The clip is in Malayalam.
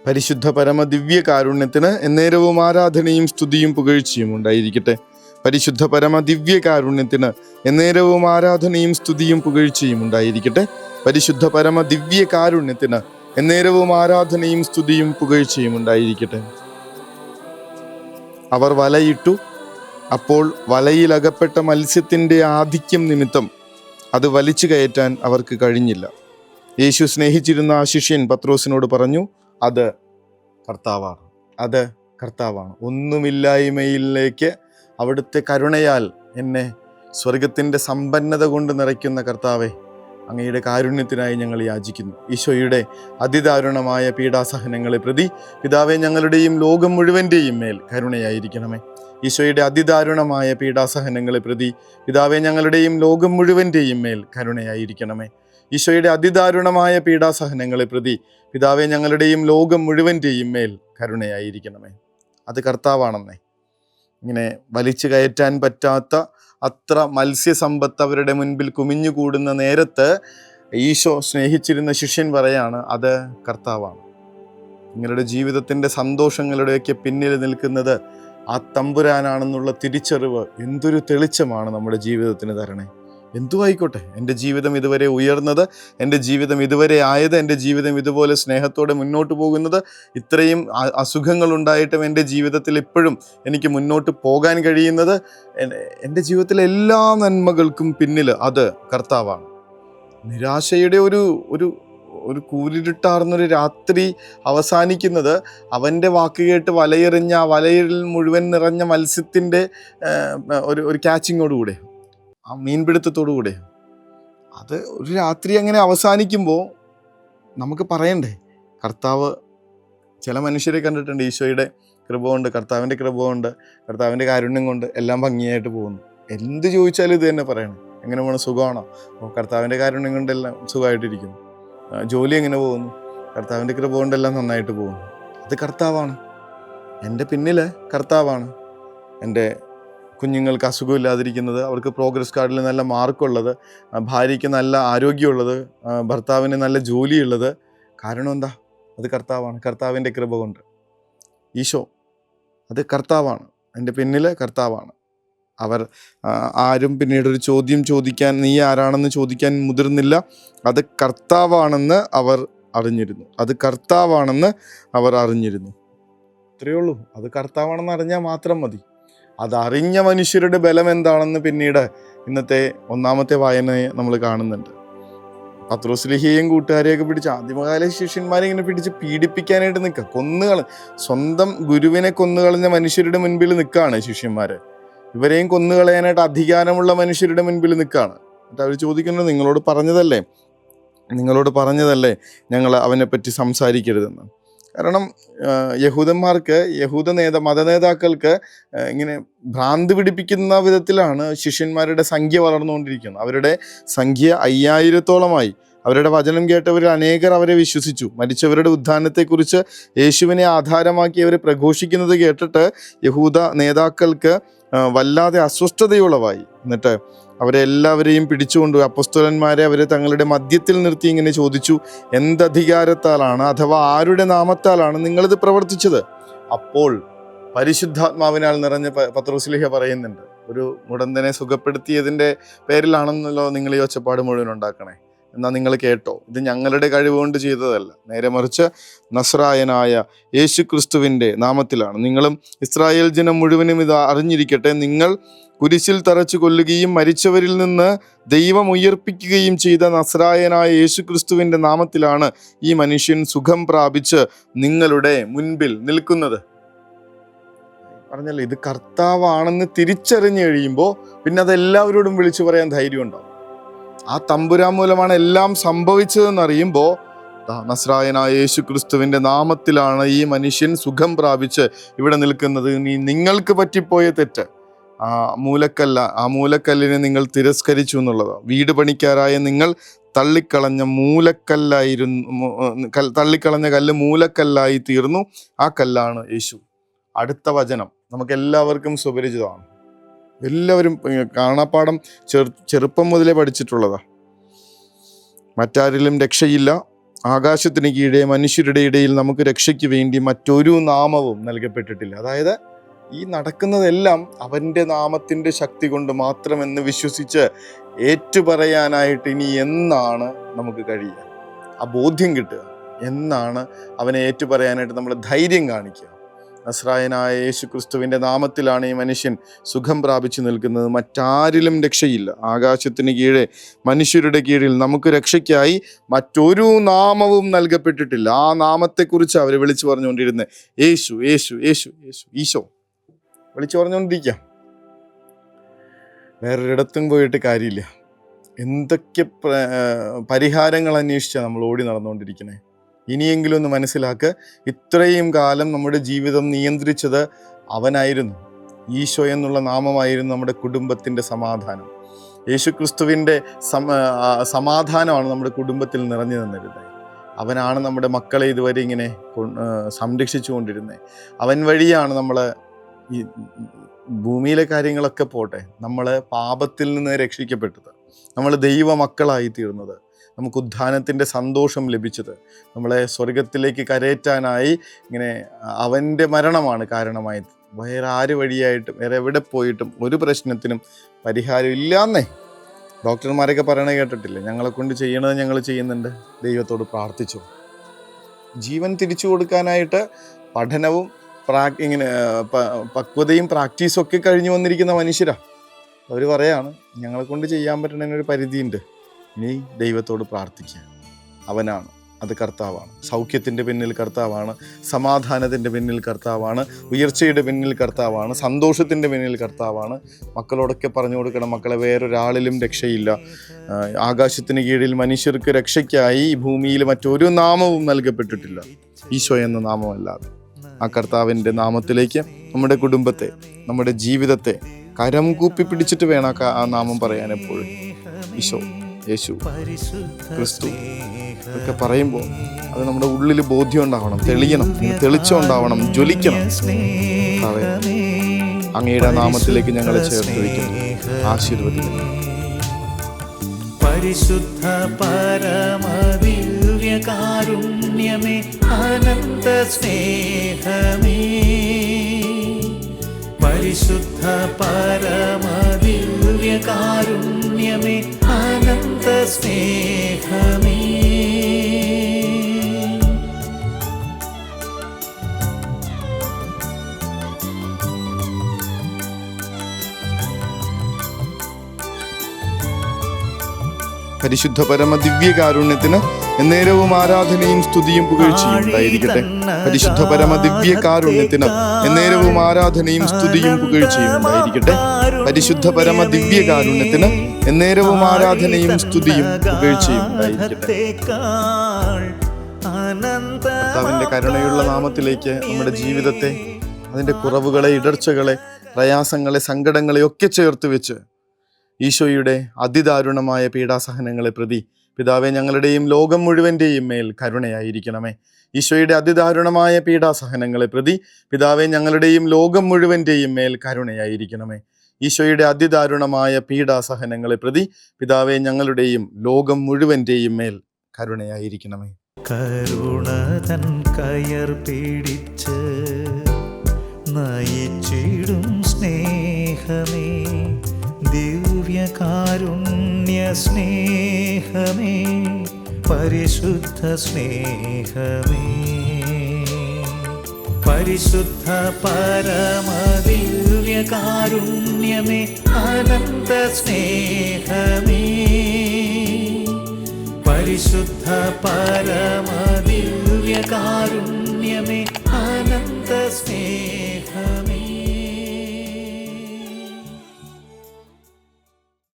പരിശുദ്ധ പരമ ദിവ്യ കാരുണ്യത്തിന് എന്നേരവും ആരാധനയും സ്തുതിയും പുകഴ്ചയും ഉണ്ടായിരിക്കട്ടെ. പരിശുദ്ധ പരമ ദിവ്യ കാരുണ്യത്തിന് എന്നേരവും ആരാധനയും സ്തുതിയും പുകഴ്ചയും ഉണ്ടായിരിക്കട്ടെ. പരിശുദ്ധ പരമ ദിവ്യ കാരുണ്യത്തിന് എന്നേരവും ആരാധനയും സ്തുതിയും പുകഴ്ചയും ഉണ്ടായിരിക്കട്ടെ. അവർ വലയിട്ടു. അപ്പോൾ വലയിലകപ്പെട്ട മത്സ്യത്തിൻ്റെ ആധിക്യം നിമിത്തം അത് വലിച്ചു കയറ്റാൻ അവർക്ക് കഴിഞ്ഞില്ല. യേശു സ്നേഹിച്ചിരുന്ന ആ ശിഷ്യൻ പത്രോസിനോട് പറഞ്ഞു, അത് കർത്താവാണ്, അത് കർത്താവാണ്. ഒന്നുമില്ലായ്മയിലേക്ക് അവിടുത്തെ കരുണയാൽ എന്നെ സ്വർഗത്തിൻ്റെ സമ്പന്നത കൊണ്ട് നിറയ്ക്കുന്ന കർത്താവെ, അങ്ങയുടെ കാരുണ്യത്തിനായി ഞങ്ങൾ യാചിക്കുന്നു. ഈശോയുടെ അതിദാരുണമായ പീഡാസഹനങ്ങളെ പ്രതി പിതാവെ, ഞങ്ങളുടെയും ലോകം മുഴുവൻ്റെയും മേൽ കരുണയായിരിക്കണമേ. ഈശോയുടെ അതിദാരുണമായ പീഡാസഹനങ്ങളെ പ്രതി പിതാവെ, ഞങ്ങളുടെയും ലോകം മുഴുവൻ്റെയും മേൽ കരുണയായിരിക്കണമേ. ഈശോയുടെ അതിദാരുണമായ പീഡാസഹനങ്ങളെ പ്രതി പിതാവെ, ഞങ്ങളുടെയും ലോകം മുഴുവൻ്റെയും മേൽ കരുണയായിരിക്കണമേ. അത് കർത്താവാണെന്നേ. ഇങ്ങനെ വലിച്ചു കയറ്റാൻ പറ്റാത്ത അത്ര മത്സ്യസമ്പത്ത് അവരുടെ മുൻപിൽ കുമിഞ്ഞുകൂടുന്ന നേരത്ത് ഈശോ സ്നേഹിച്ചിരുന്ന ശിഷ്യൻ പറയാണ്, അത് കർത്താവാണ്. നിങ്ങളുടെ ജീവിതത്തിൻ്റെ സന്തോഷങ്ങളുടെയൊക്കെ പിന്നിൽ നിൽക്കുന്നത് ആ തമ്പുരാനാണെന്നുള്ള തിരിച്ചറിവ് എന്തൊരു തെളിച്ചമാണ് നമ്മുടെ ജീവിതത്തിന് തരണേ. എന്തുമായിക്കോട്ടെ, എൻ്റെ ജീവിതം ഇതുവരെ ഉയർന്നത്, എൻ്റെ ജീവിതം ഇതുവരെ ആയത്, എൻ്റെ ജീവിതം ഇതുപോലെ സ്നേഹത്തോടെ മുന്നോട്ട് പോകുന്നത്, ഇത്രയും അസുഖങ്ങളുണ്ടായിട്ടും എൻ്റെ ജീവിതത്തിൽ ഇപ്പോഴും എനിക്ക് മുന്നോട്ട് പോകാൻ കഴിയുന്നത്, എൻ്റെ ജീവിതത്തിലെ എല്ലാ നന്മകൾക്കും പിന്നിൽ അത് കർത്താവാണ്. നിരാശയുടെ ഒരു ഒരു ഒരു കൂരിരുട്ടാർന്നൊരു രാത്രി അവസാനിക്കുന്നത് അവൻ്റെ വാക്ക് കേട്ട് വലയെറിഞ്ഞ ആ വലയിൽ മുഴുവൻ നിറഞ്ഞ മത്സ്യത്തിൻ്റെ ഒരു ക്യാച്ചിങ്ങോടുകൂടെ, ആ മീൻപിടുത്തത്തോടുകൂടെ. അത് ഒരു രാത്രി അങ്ങനെ അവസാനിക്കുമ്പോൾ നമുക്ക് പറയണ്ടേ, കർത്താവ് ചില മനുഷ്യരെ കണ്ടിട്ടുണ്ട്, ഈശോയുടെ കൃപ കൊണ്ട്, കർത്താവിൻ്റെ കൃപ കൊണ്ട്, കർത്താവിൻ്റെ കാരുണ്യം കൊണ്ട് എല്ലാം ഭംഗിയായിട്ട് പോകുന്നു. എന്ത് ചോദിച്ചാലും ഇത് തന്നെ പറയണം. എങ്ങനെ പോകണം? സുഖമാണോ? അപ്പോൾ കർത്താവിൻ്റെ കാരുണ്യം കൊണ്ടെല്ലാം സുഖമായിട്ടിരിക്കുന്നു. ജോലി എങ്ങനെ പോകുന്നു? കർത്താവിൻ്റെ കൃപ കൊണ്ടെല്ലാം നന്നായിട്ട് പോകുന്നു. അത് കർത്താവാണ്. എൻ്റെ പിന്നിൽ കർത്താവാണ്. എൻ്റെ കുഞ്ഞുങ്ങൾക്ക് അസുഖമില്ലാതിരിക്കുന്നത്, അവർക്ക് പ്രോഗ്രസ് കാർഡിൽ നല്ല മാർക്കുള്ളത്, ഭാര്യയ്ക്ക് നല്ല ആരോഗ്യമുള്ളത്, ഭർത്താവിന് നല്ല ജോലിയുള്ളത്, കാരണം എന്താ? അത് കർത്താവാണ്. കർത്താവിൻ്റെ കൃപ കൊണ്ട്. ഈശോ അത് കർത്താവാണ്. എൻ്റെ പിന്നിൽ കർത്താവാണ്. അവർ ആരും പിന്നീടൊരു ചോദ്യം ചോദിക്കാൻ, നീ ആരാണെന്ന് ചോദിക്കാൻ മുതിർന്നില്ല. അത് കർത്താവാണെന്ന് അവർ അറിഞ്ഞിരുന്നു. അത് കർത്താവാണെന്ന് അവർ അറിഞ്ഞിരുന്നു. ഇത്രയേ ഉള്ളൂ. അത് കർത്താവാണെന്ന് അറിഞ്ഞാൽ മാത്രം മതി. അതറിഞ്ഞ മനുഷ്യരുടെ ബലം എന്താണെന്ന് പിന്നീട് ഇന്നത്തെ ഒന്നാമത്തെ വായനയെ നമ്മൾ കാണുന്നുണ്ട്. പത്രോസ്ലീഹയെയും കൂട്ടുകാരെയൊക്കെ പിടിച്ച്, ആദ്യമകാല ശിഷ്യന്മാരെ ഇങ്ങനെ പിടിച്ച് പീഡിപ്പിക്കാനായിട്ട് നിൽക്കുക, സ്വന്തം ഗുരുവിനെ കൊന്നുകളഞ്ഞ മനുഷ്യരുടെ മുൻപിൽ നിൽക്കുകയാണ് ശിഷ്യന്മാര്. ഇവരെയും കൊന്നുകളയാനായിട്ട് അധികാരമുള്ള മനുഷ്യരുടെ മുൻപിൽ നിൽക്കുകയാണ്. എന്നിട്ട് അവർ ചോദിക്കുന്നത്, നിങ്ങളോട് പറഞ്ഞതല്ലേ ഞങ്ങൾ അവനെപ്പറ്റി സംസാരിക്കരുതെന്ന്. കാരണം യഹൂദന്മാർക്ക്, മതനേതാക്കൾക്ക് ഇങ്ങനെ ഭ്രാന്ത് പിടിപ്പിക്കുന്ന വിധത്തിലാണ് ശിഷ്യന്മാരുടെ സംഖ്യ വളർന്നുകൊണ്ടിരിക്കുന്നത്. അവരുടെ സംഖ്യ 5000-ഓളമായി. അവരുടെ വചനം കേട്ടവർ അനേകർ അവരെ വിശ്വസിച്ചു. മരിച്ചവരുടെ ഉത്ഥാനത്തെക്കുറിച്ച് യേശുവിനെ ആധാരമാക്കി അവർ പ്രഘോഷിക്കുന്നത് കേട്ടിട്ട് യഹൂദ നേതാക്കൾക്ക് വല്ലാതെ അസ്വസ്ഥതയുളവായി. എന്നിട്ട് അവരെല്ലാവരെയും പിടിച്ചുകൊണ്ട് അപ്പോസ്തലന്മാരെ അവരെ തങ്ങളുടെ മധ്യത്തിൽ നിർത്തി ഇങ്ങനെ ചോദിച്ചു, എന്തധികാരത്താലാണ് അഥവാ ആരുടെ നാമത്താലാണ് നിങ്ങളിത് പ്രവർത്തിച്ചത്? അപ്പോൾ പരിശുദ്ധാത്മാവിനാൽ നിറഞ്ഞ പത്രോസ്ലീഹ പറയുന്നുണ്ട്, ഒരു മുടന്തനെ സുഖപ്പെടുത്തിയതിൻ്റെ പേരിലാണെന്നല്ലോ നിങ്ങൾ ഈ ഒച്ചപ്പാട് മുഴുവൻ ഉണ്ടാക്കണേ. എന്നാൽ നിങ്ങൾ കേട്ടോ, ഇത് ഞങ്ങളുടെ കഴിവുകൊണ്ട് ചെയ്തതല്ല, നേരെ മറിച്ച് നസ്രായനായ യേശു ക്രിസ്തുവിൻ്റെ നാമത്തിലാണ്. നിങ്ങളും ഇസ്രായേൽ ജനം മുഴുവനും ഇത് അറിഞ്ഞിരിക്കട്ടെ, നിങ്ങൾ കുരിശിൽ തറച്ചു കൊല്ലുകയും മരിച്ചവരിൽ നിന്ന് ദൈവം ഉയർപ്പിക്കുകയും ചെയ്ത നസ്രായനായ യേശു ക്രിസ്തുവിൻ്റെ നാമത്തിലാണ് ഈ മനുഷ്യൻ സുഖം പ്രാപിച്ച് നിങ്ങളുടെ മുൻപിൽ നിൽക്കുന്നത്. പറഞ്ഞല്ലോ, ഇത് കർത്താവാണെന്ന് തിരിച്ചറിഞ്ഞു കഴിയുമ്പോൾ പിന്നെ അതെല്ലാവരോടും വിളിച്ചു പറയാൻ ധൈര്യം ഉണ്ടാവും. ആ തമ്പുരാൻ മൂലമാണ് എല്ലാം സംഭവിച്ചതെന്നറിയുമ്പോൾ, നസ്രായനായ യേശു ക്രിസ്തുവിൻ്റെ നാമത്തിലാണ് ഈ മനുഷ്യൻ സുഖം പ്രാപിച്ച് ഇവിടെ നിൽക്കുന്നത്. നിങ്ങൾക്ക് പറ്റിപ്പോയ തെറ്റ്, ആ മൂലക്കല്ലിനെ നിങ്ങൾ തിരസ്കരിച്ചു എന്നുള്ളതാണ്. വീട് പണിക്കാരായ നിങ്ങൾ തള്ളിക്കളഞ്ഞ കല്ല് മൂലക്കല്ലായി തീർന്നു. ആ കല്ലാണ് യേശു. അടുത്ത വചനം നമുക്ക് എല്ലാവർക്കും സുപരിചിതമാണ്. എല്ലാവരും കാണാപ്പാഠം ചെറുപ്പം മുതലേ പഠിച്ചിട്ടുള്ളതാ. മറ്റാരിലും രക്ഷയില്ല, ആകാശത്തിന് കീഴെ മനുഷ്യരുടെ ഇടയിൽ നമുക്ക് രക്ഷയ്ക്ക് വേണ്ടി മറ്റൊരു നാമവും നൽകപ്പെട്ടിട്ടില്ല. അതായത് ഈ നടക്കുന്നതെല്ലാം അവൻ്റെ നാമത്തിൻ്റെ ശക്തി കൊണ്ട് മാത്രമെന്ന് വിശ്വസിച്ച് ഏറ്റുപറയാനായിട്ട് ഇനി എന്നാണ് നമുക്ക് കഴിയുക? ആ ബോധ്യം കിട്ടുക എന്നാണ് അവനെ ഏറ്റുപറയാനായിട്ട് നമ്മൾ ധൈര്യം കാണിക്കുക? നസ്രായനായ യേശു ക്രിസ്തുവിൻ്റെ നാമത്തിലാണ് ഈ മനുഷ്യൻ സുഖം പ്രാപിച്ചു നിൽക്കുന്നത്. മറ്റാരിലും രക്ഷയില്ല. ആകാശത്തിന് കീഴെ മനുഷ്യരുടെ കീഴിൽ നമുക്ക് രക്ഷയ്ക്കായി മറ്റൊരു നാമവും നൽകപ്പെട്ടിട്ടില്ല. ആ നാമത്തെക്കുറിച്ച് അവർ വിളിച്ചു പറഞ്ഞുകൊണ്ടിരുന്നത് യേശു യേശു യേശു യേശു ഈശോ വിളിച്ചു പറഞ്ഞുകൊണ്ടിരിക്കാം. വേറൊരിടത്തും പോയിട്ട് കാര്യമില്ല. എന്തൊക്കെ പരിഹാരങ്ങൾ അന്വേഷിച്ചാണ് നമ്മൾ ഓടി നടന്നുകൊണ്ടിരിക്കണേ. ഇനിയെങ്കിലും ഒന്ന് മനസ്സിലാക്കുക, ഇത്രയും കാലം നമ്മുടെ ജീവിതം നിയന്ത്രിച്ചത് അവനായിരുന്നു. ഈശോ എന്നുള്ള നാമമായിരുന്നു നമ്മുടെ കുടുംബത്തിൻ്റെ സമാധാനം. യേശു ക്രിസ്തുവിൻ്റെ സമാധാനമാണ് നമ്മുടെ കുടുംബത്തിൽ നിറഞ്ഞു നിന്നിരുന്നത്. അവനാണ് നമ്മുടെ മക്കളെ ഇതുവരെ ഇങ്ങനെ സംരക്ഷിച്ചു കൊണ്ടിരുന്നത്. അവൻ വഴിയാണ് നമ്മൾ ഈ ഭൂമിയിലെ കാര്യങ്ങളൊക്കെ പോട്ടെ, നമ്മൾ പാപത്തിൽ നിന്ന് രക്ഷിക്കപ്പെട്ടത്, നമ്മൾ ദൈവ മക്കളായി തീർന്നത്, നമുക്ക് ഉദ്ധാനത്തിൻ്റെ സന്തോഷം ലഭിച്ചത്, നമ്മളെ സ്വർഗത്തിലേക്ക് കരയറ്റാനായി ഇങ്ങനെ അവൻ്റെ മരണമാണ് കാരണമായത്. വേറെ ആര് വഴിയായിട്ടും വേറെ എവിടെ പോയിട്ടും ഒരു പ്രശ്നത്തിനും പരിഹാരം ഇല്ലാന്നേ ഡോക്ടർമാരൊക്കെ പറയണ കേട്ടിട്ടില്ലേ? ഞങ്ങളെ കൊണ്ട് ചെയ്യണത് ഞങ്ങൾ ചെയ്യുന്നുണ്ട്, ദൈവത്തോട് പ്രാർത്ഥിച്ചു. ജീവൻ തിരിച്ചു കൊടുക്കാനായിട്ട് പഠനവും ഇങ്ങനെ പക്വതയും പ്രാക്ടീസും ഒക്കെ കഴിഞ്ഞു വന്നിരിക്കുന്ന മനുഷ്യരാ. അവർ പറയാണ് ഞങ്ങളെ കൊണ്ട് ചെയ്യാൻ പറ്റുന്നതിനൊരു പരിധിയുണ്ട്, ഇനി ദൈവത്തോട് പ്രാർത്ഥിക്കുക. അവനാണ്, അത് കർത്താവാണ്. സൗഖ്യത്തിൻ്റെ പിന്നിൽ കർത്താവാണ്, സമാധാനത്തിൻ്റെ പിന്നിൽ കർത്താവാണ്, ഉയർച്ചയുടെ പിന്നിൽ കർത്താവാണ്, സന്തോഷത്തിൻ്റെ പിന്നിൽ കർത്താവാണ്. മക്കളോടൊക്കെ പറഞ്ഞു കൊടുക്കണം, മക്കളെ വേറൊരാളിലും രക്ഷയില്ല. ആകാശത്തിന് കീഴിൽ മനുഷ്യർക്ക് രക്ഷയ്ക്കായി ഈ ഭൂമിയിൽ മറ്റൊരു നാമവും നൽകപ്പെട്ടിട്ടില്ല ഈശോ എന്ന നാമമല്ലാതെ. ആ കർത്താവിൻ്റെ നാമത്തിലേക്ക് നമ്മുടെ കുടുംബത്തെ, നമ്മുടെ ജീവിതത്തെ കരം കൂപ്പി പിടിച്ചിട്ട് വേണം ആ നാമം പറയാൻ എപ്പോഴും. ഈശോ, യേശു, ക്രിസ്തു ഒക്കെ പറയുമ്പോൾ അത് നമ്മുടെ ഉള്ളിൽ ബോധ്യം ഉണ്ടാവണം, തെളിയണം, തെളിച്ചം ഉണ്ടാവണം, ജ്വലിക്കണം. അങ്ങയുടെ നാമത്തിലേക്ക് ഞങ്ങളെ ചേർത്ത് വയ്ക്കുന്നു, ആശീർവദിക്കുന്നു. പരിശുദ്ധ പരമദിവ്യകാരുണ്യമേ, അനന്ത സ്നേഹമേ, പരിശുദ്ധ പരമദിവ്യകാരുണ്യമേ, അനന്ത സ്നേഹമേ. പരിശുദ്ധ പരമ ദിവ്യകാരുണ്യത്തിന് എന്നേരവും ആരാധനയും സ്തുതിയും പുകഴ്ചയും ഉണ്ടായിരിക്കട്ടെ. പരിശുദ്ധ പരമ ദിവ്യകാരുണ്യത്തിന് എന്നേരവും ആരാധനയും സ്തുതിയും പുകഴ്ചയും ഉണ്ടായിരിക്കട്ടെ. പരിശുദ്ധ പരമ ദിവ്യകാരുണ്യത്തിന് എന്നേരവും ആരാധനയും സ്തുതിയും പുകഴ്ചയും ഉണ്ടായിരിക്കട്ടെ. കർത്താവിന്റെ കരുണയുള്ള നാമത്തിലേക്ക് നമ്മുടെ ജീവിതത്തെ, അതിൻ്റെ കുറവുകളെ, ഇടർച്ചകളെ, പ്രയാസങ്ങളെ, സങ്കടങ്ങളെ ഒക്കെ ചേർത്ത് വെച്ച് ഈശോയുടെ അതിദാരുണമായ പീഡാസഹനങ്ങളെ പ്രതി പിതാവേ ഞങ്ങളുടെയും ലോകം മുഴുവൻ്റെയും മേൽ കരുണയായിരിക്കണമേ. ഈശോയുടെ അതിദാരുണമായ പീഡാസഹനങ്ങളെ പ്രതി പിതാവേ ഞങ്ങളുടെയും ലോകം മുഴുവൻ്റെയും മേൽ കരുണയായിരിക്കണമേ. ഈശോയുടെ അതിദാരുണമായ പീഡാസഹനങ്ങളെ പ്രതി പിതാവേ ഞങ്ങളുടെയും ലോകം മുഴുവൻ്റെയും മേൽ കരുണയായിരിക്കണമേ. കരുണതൻ കയർ പിടിച്ച് നയിച്ചിടും സ്നേഹമേ, ദിവ്യകാരുണ്യ സ്നേഹമേ, പരിശുദ്ധ സ്നേഹമേ, പരിശുദ്ധ പരമദിവ്യകാരുണ്യമേ, അനന്ത സ്നേഹമേ, പരിശുദ്ധ പരമദിവ്യകാരുണ്യമേ,